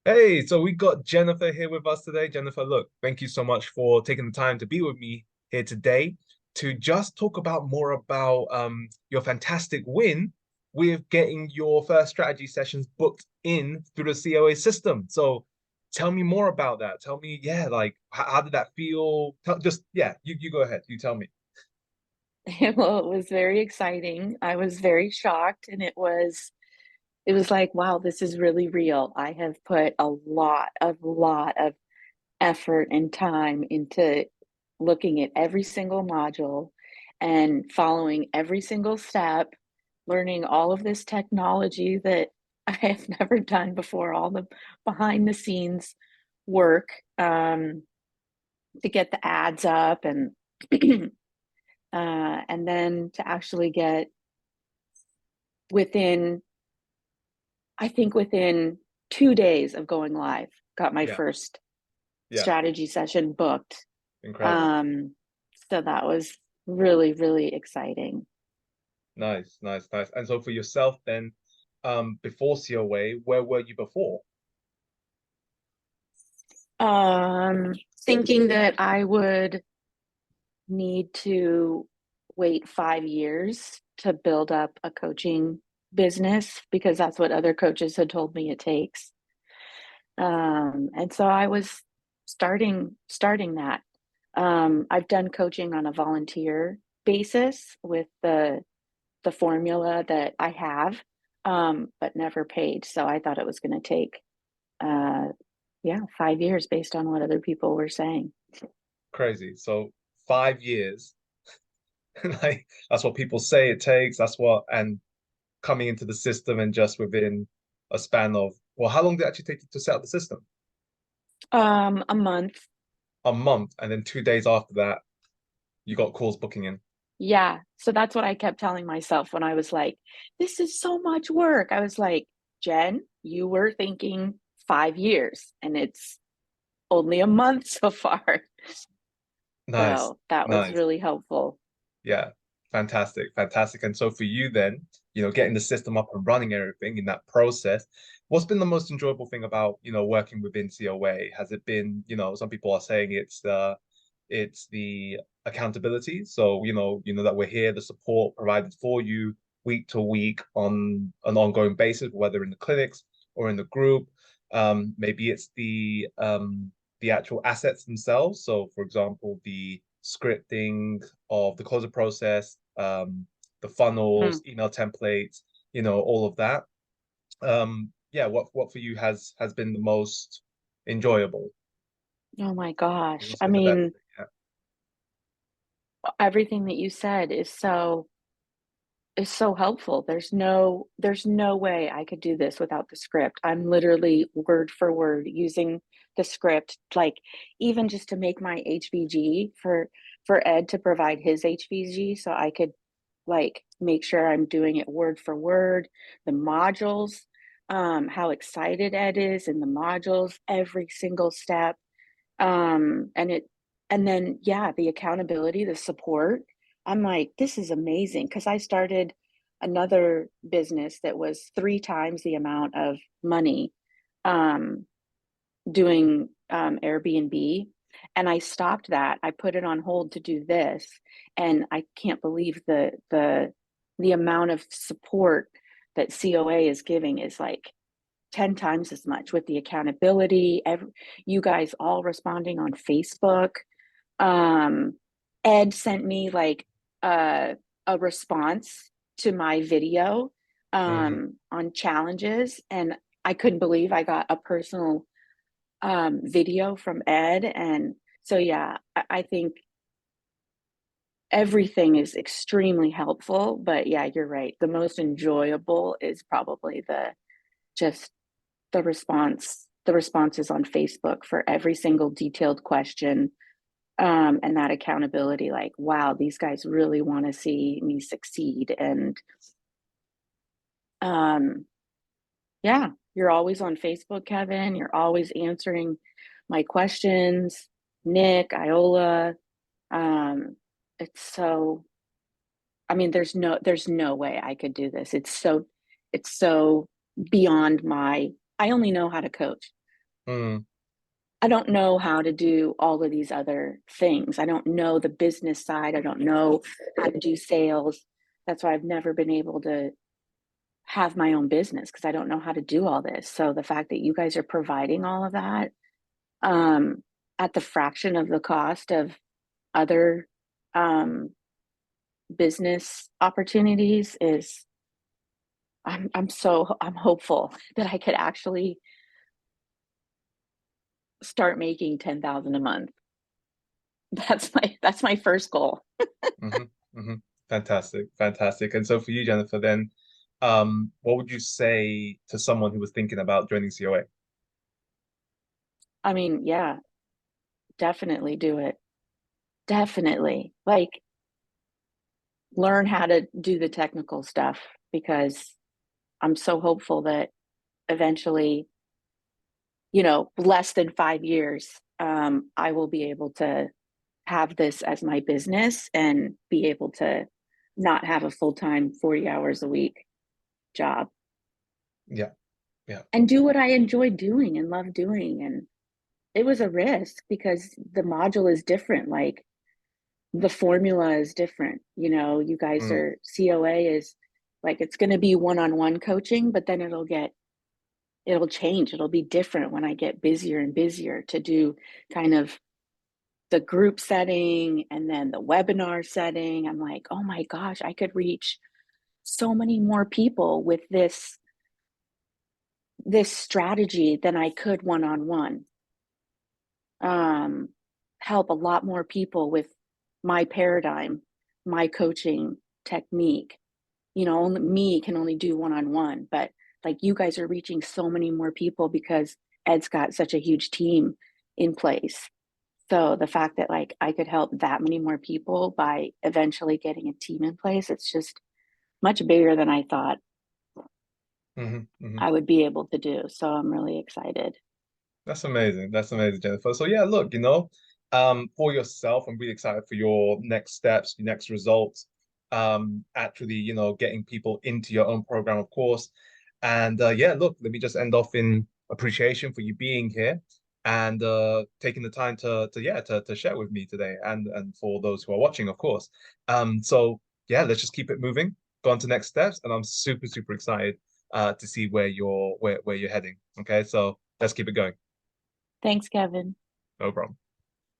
Hey, so we got Jennifer here with us today. Jennifer, look, thank you so much for taking the time to be with me here today to just talk about more about your fantastic win with getting your first strategy sessions booked in through the COA system. So tell me more about that. Tell me, yeah, like how did that feel? Just yeah, you go ahead. You tell me. Well, it was very exciting. I was very shocked, and it was like, wow, this is really real. I have put a lot of effort and time into looking at every single module and following every single step, learning all of this technology that I have never done before, all the behind the scenes work to get the ads up and then to actually get within, I think within 2 days of going live, got my Yeah, first yeah, strategy session booked. incredible. Um, so that was really, really exciting. Nice, nice, nice. And so for yourself then, before COA, where were you before? Um, Thinking that I would need to wait 5 years to build up a coaching business because that's what other coaches had told me it takes. And so I was starting that. I've done coaching on a volunteer basis with the formula that I have, but never paid. So I thought it was going to take, uh, yeah, 5 years based on what other people were saying. Crazy. So 5 years. Like that's what people say it takes. That's what and coming into the system and just within a span of well, how long did it actually take you to set up the system? A month. A month, and then 2 days after that, you got calls booking in. Yeah. So that's what I kept telling myself when I was like, this is so much work. I was like, Jen, you were thinking 5 years and it's only a month so far. Nice, So that was nice. really helpful. Yeah, fantastic, fantastic. And so for you then, getting the system up and running everything in that process, what's been the most enjoyable thing about, working within COA? Has it been, some people are saying it's the accountability. So, you know that we're here, the support provided for you week to week on an ongoing basis, whether in the clinics or in the group. Maybe it's the actual assets themselves. So, for example, the scripting of the closer process, the Hmm. funnels, email templates, all of that. Yeah, what for you has been the most enjoyable? Oh my gosh. What's I been the best mean, thing? Yeah. everything that you said is so helpful. There's no way I could do this without the script. I'm literally word for word using the script, like even just to make my HVG for Ed to provide his HVG so I could like make sure I'm doing it word for word. The modules, how excited Ed is in the modules, every single step. And it and then yeah, the accountability, the support. I'm like, this is amazing because I started another business that was 3 times the amount of money, um, doing Airbnb. And I stopped that. I put it on hold to do this. And I can't believe the amount of support that COA is giving is like 10 times as much with the accountability, you guys all responding on Facebook. Um, Ed sent me like a, a response to my video Mhm. on challenges, and I couldn't believe I got a personal video from Ed. And so, yeah, I think everything is extremely helpful. But yeah, you're right. The most enjoyable is probably just the responses on Facebook for every single detailed question, and that accountability. Like, wow, these guys really want to see me succeed. And um, yeah, you're always on Facebook, Kevin. You're always answering my questions. Nick, Iola. Um, it's so. I mean, there's no way I could do this. It's so beyond my. I only know how to coach. Mm, I don't know how to do all of these other things. I don't know the business side. I don't know how to do sales. That's why I've never been able to have my own business because I don't know how to do all this. So the fact that you guys are providing all of that um, at the fraction of the cost of other um, business opportunities is I'm hopeful that I could actually start making 10,000 a month. That's my first goal. hmm hmm Fantastic, fantastic. And so for you, Jennifer, then, what would you say to someone who was thinking about joining COA? I mean, yeah, definitely do it. Definitely. Like learn how to do the technical stuff because I'm so hopeful that eventually, less than 5 years, I will be able to have this as my business and be able to not have a full-time 40 hours a week job Yeah, yeah. and do what I enjoy doing and love doing. And it was a risk because the module is different. Like the formula is different. You guys Mm, are COA is like it's going to be one-on-one coaching, but then it'll change. It'll be different when I get busier and busier to do kind of the group setting and then the webinar setting. I'm like, oh my gosh, I could reach so many more people with this strategy than I could one-on-one. Um, help a lot more people with my paradigm, my coaching technique. Only me can only do one-on-one, but like you guys are reaching so many more people because Ed's got such a huge team in place. So the fact that like I could help that many more people by eventually getting a team in place, it's just much bigger than I thought hmm I would be able to do. So I'm really excited. That's amazing. That's amazing, Jennifer. So yeah, look, for yourself, I'm really excited for your next steps, your next results. Actually, getting people into your own program, of course. And yeah, look, let me just end off in appreciation for you being here and taking the time to share with me today and for those who are watching, of course. So yeah, let's just keep it moving, go on to next steps, and I'm super, super excited to see where you're heading. Okay, so let's keep it going. Thanks, Kevin. No problem.